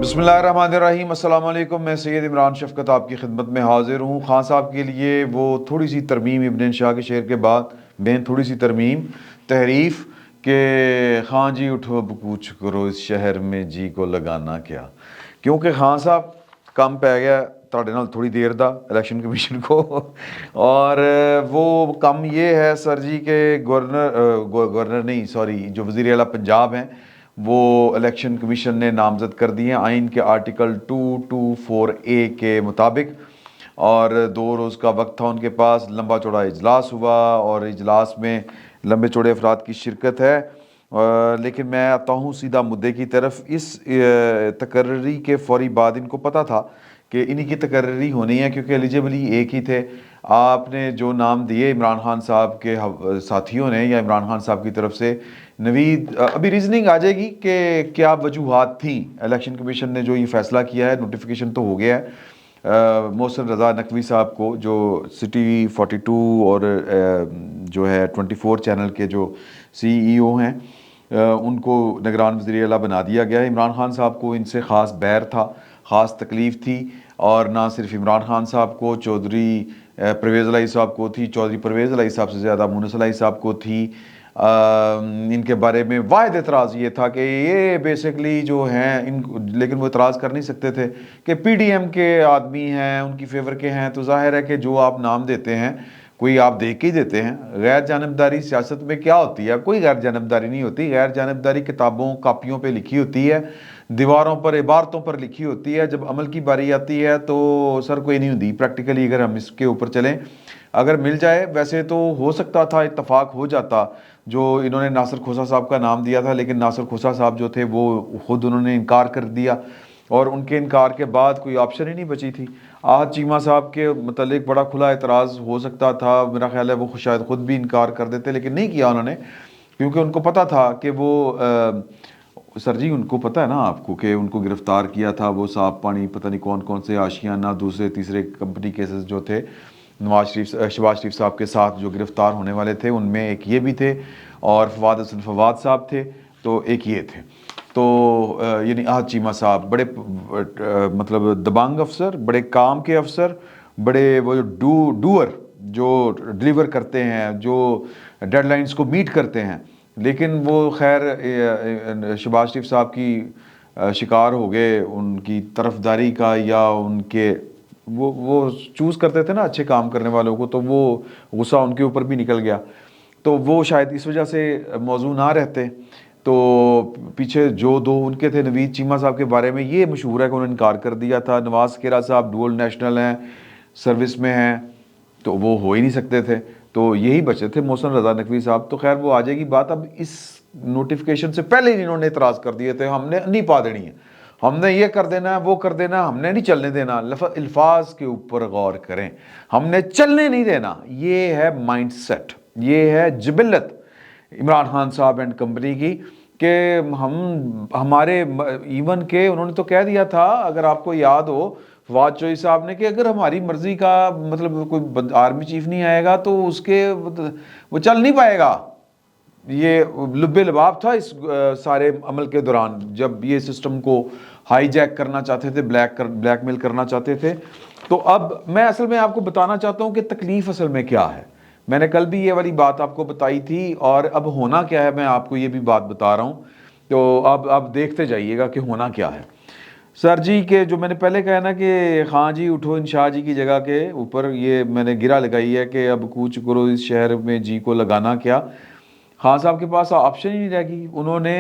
बिस्मिल्लाहिर्रहमानिर्रहीम। अस्सलाम वालेकुम। मैं सैयद इमरान शफ़क़त आपकी खिदमत में हाज़िर हूँ। खान साहब के लिए वो थोड़ी सी तरमीम इब्न शाह के शेर के बाद मैं थोड़ी सी तरमीम तहरीफ़ के खां जी उठो अब कूच करो इस शहर में जी को लगाना क्या। क्योंकि खान साहब ਕੰਮ ਪੈ ਗਿਆ ਤੁਹਾਡੇ ਨਾਲ थोड़ी देर ਦਾ इलेक्शन कमीशन को और वो कम ये है सर जी के गवर्नर नहीं सॉरी जो वज़ीर आला पंजाब हैं वो इलेक्शन कमीशन ने नामज़द कर दिए हैं आइन के आर्टिकल 224A के मुताबिक, और 2 रोज़ का वक्त था उनके पास। लंबा चौड़ा इजलास हुआ और इजलास में लंबे चौड़े अफराद की शिरकत है। लेकिन मैं आता हूँ सीधा मुद्दे की तरफ। इस तकर्री के फौरी बाद इनको पता था कि इन्हीं की तकर्री होनी है, क्योंकि एलिजिबली एक ही थे। आपने जो नाम दिए इमरान खान साहब के साथियों ने या इमरान खान साहब की तरफ से, नवीद अभी रीजनिंग आ जाएगी कि क्या वजूहात थी। इलेक्शन कमीशन ने जो ये फैसला किया है, नोटिफिकेशन तो हो गया है मोहसिन रज़ा नकवी साहब को, जो सिटी 42 और जो है 24 चैनल के जो CEO हैं, उनको निगरान वज़ीर आला बना दिया गया है। इमरान खान साहब को इनसे ख़ास बैर था, ख़ास तकलीफ़ थी, और ना सिर्फ इमरान खान साहब को, चौधरी परवेज़ इलाही साहब को थी, चौधरी परवेज़ इलाही साहब से ज़्यादा मुनस इलाही साहब को थी। इनके बारे में वाहिद एतराज़ ये था कि ये बेसिकली जो हैं इन, लेकिन वो एतराज़ कर नहीं सकते थे कि PDM के आदमी हैं, उनकी फेवर के हैं, तो ज़ाहिर है कि जो आप नाम देते हैं कोई आप देख के ही देते हैं। गैर जानबदारी सियासत में क्या होती है? कोई गैर जानबदारी नहीं होती। गैर जानबदारी किताबों कापियों पे लिखी होती है, दीवारों पर इबारतों पर लिखी होती है। जब अमल की बारी आती है तो सर कोई नहीं होती प्रैक्टिकली। अगर हम इसके ऊपर चलें, अगर मिल जाए, वैसे तो हो सकता था इत्तफाक हो जाता। जो इन्होंने नासिर खोसा साहब का नाम दिया था, लेकिन नासिर खोसा साहब जो थे वो ख़ुद उन्होंने इनकार कर दिया, और उनके इनकार के बाद कोई ऑप्शन ही नहीं बची थी। आहद चीमा साहब के मतलब बड़ा खुला एतराज़ हो सकता था, मेरा ख्याल है वो शायद ख़ुद भी इनकार कर देते, लेकिन नहीं किया उन्होंने, क्योंकि उनको पता था कि वो सर जी उनको पता है ना आपको कि उनको गिरफ़्तार किया था वो साफ पानी पता नहीं कौन कौन से आशियाना दूसरे तीसरे कंपनी केसेस जो थे शहबाज शरीफ साहब के साथ जो गिरफ़्तार होने वाले थे, उनमें एक ये भी थे, और फवाद साहब थे, तो एक ये थे। तो यानी आहद चीमा साहब बड़े मतलब दबंग अफसर, बड़े काम के अफसर, बड़े वो डूअर जो डिलीवर करते हैं, जो डेडलाइंस को मीट करते हैं। लेकिन वो खैर शहबाज शरीफ साहब की शिकार हो गए उनकी तरफदारी का, या उनके वो चूज़ करते थे ना अच्छे काम करने वालों को, तो वो गुस्सा उनके ऊपर भी निकल गया। तो वो शायद इस वजह से मौजू ना रहते। तो पीछे जो 2 उनके थे, नवीद चीमा साहब के बारे में ये मशहूर है कि उन्होंने इनकार कर दिया था। नवाज़ खेरा साहब डुअल नेशनल हैं, सर्विस में हैं, तो वो हो ही नहीं सकते थे। तो यही बचे थे मोहसिन रज़ा नकवी साहब। तो खैर वो आ जाएगी बात। अब इस नोटिफिकेशन से पहले ही इन्होंने इतराज़ कर दिए थे, हमने नहीं पा देनी है, हमने ये कर देना है, वो कर देना, हमने नहीं चलने देना। अल्फाज के ऊपर गौर करें, हमने चलने नहीं देना। ये है माइंड सेट, ये है जिबिल्लत इमरान खान साहब एंड कंपनी की, कि हम हमारे इवन के उन्होंने तो कह दिया था, अगर आपको याद हो फवाद चौधरी साहब ने, कि अगर हमारी मर्जी का मतलब कोई आर्मी चीफ नहीं आएगा तो उसके वो चल नहीं पाएगा। ये लुब्बे लबाब था इस सारे अमल के दौरान, जब ये सिस्टम को हाईजैक करना चाहते थे, ब्लैकमेल करना चाहते थे। तो अब मैं असल में आपको बताना चाहता हूँ कि तकलीफ़ असल में क्या है। मैंने कल भी ये वाली बात आपको बताई थी, और अब होना क्या है मैं आपको ये भी बात बता रहा हूँ। तो अब देखते जाइएगा कि होना क्या है। सर जी के जो मैंने पहले कहा ना कि खां जी उठो इन शाह जी की जगह के ऊपर, ये मैंने गिरा लगाई है कि अब कूच करो इस शहर में जी को लगाना क्या। खान साहब के पास ऑप्शन ही नहीं रहेगी। उन्होंने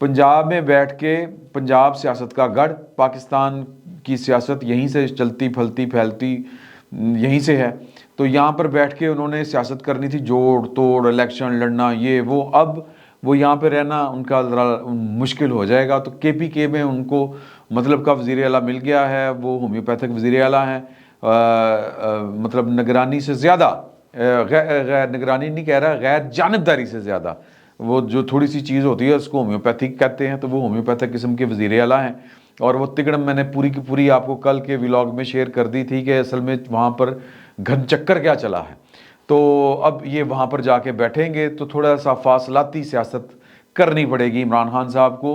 पंजाब में बैठ के, पंजाब सियासत का गढ़, पाकिस्तान की सियासत यहीं से चलती फलती फैलती यहीं से है, तो यहाँ पर बैठ के उन्होंने सियासत करनी थी, जोड़ तोड़, इलेक्शन लड़ना, ये वो। अब वो यहाँ पे रहना उनका ज़रा मुश्किल हो जाएगा। तो KPK में उनको मतलब का वज़ीर आला मिल गया है, वो होम्योपैथिक वज़ीर आला हैं, मतलब निगरानी से ज़्यादा, गैर निगरानी नहीं कह रहा, गैर जानबदारी से ज़्यादा, वो जो थोड़ी सी चीज़ होती है उसको होम्योपैथिक कहते हैं, तो वो होम्योपैथिक किस्म के वज़ीर आला हैं। और वो तिकड़म मैंने पूरी की पूरी आपको कल के व्लॉग में शेयर कर दी थी कि असल में वहाँ पर घन चक्कर क्या चला है। तो अब ये वहाँ पर जाके बैठेंगे तो थोड़ा सा फासलाती सियासत करनी पड़ेगी इमरान खान साहब को,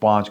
5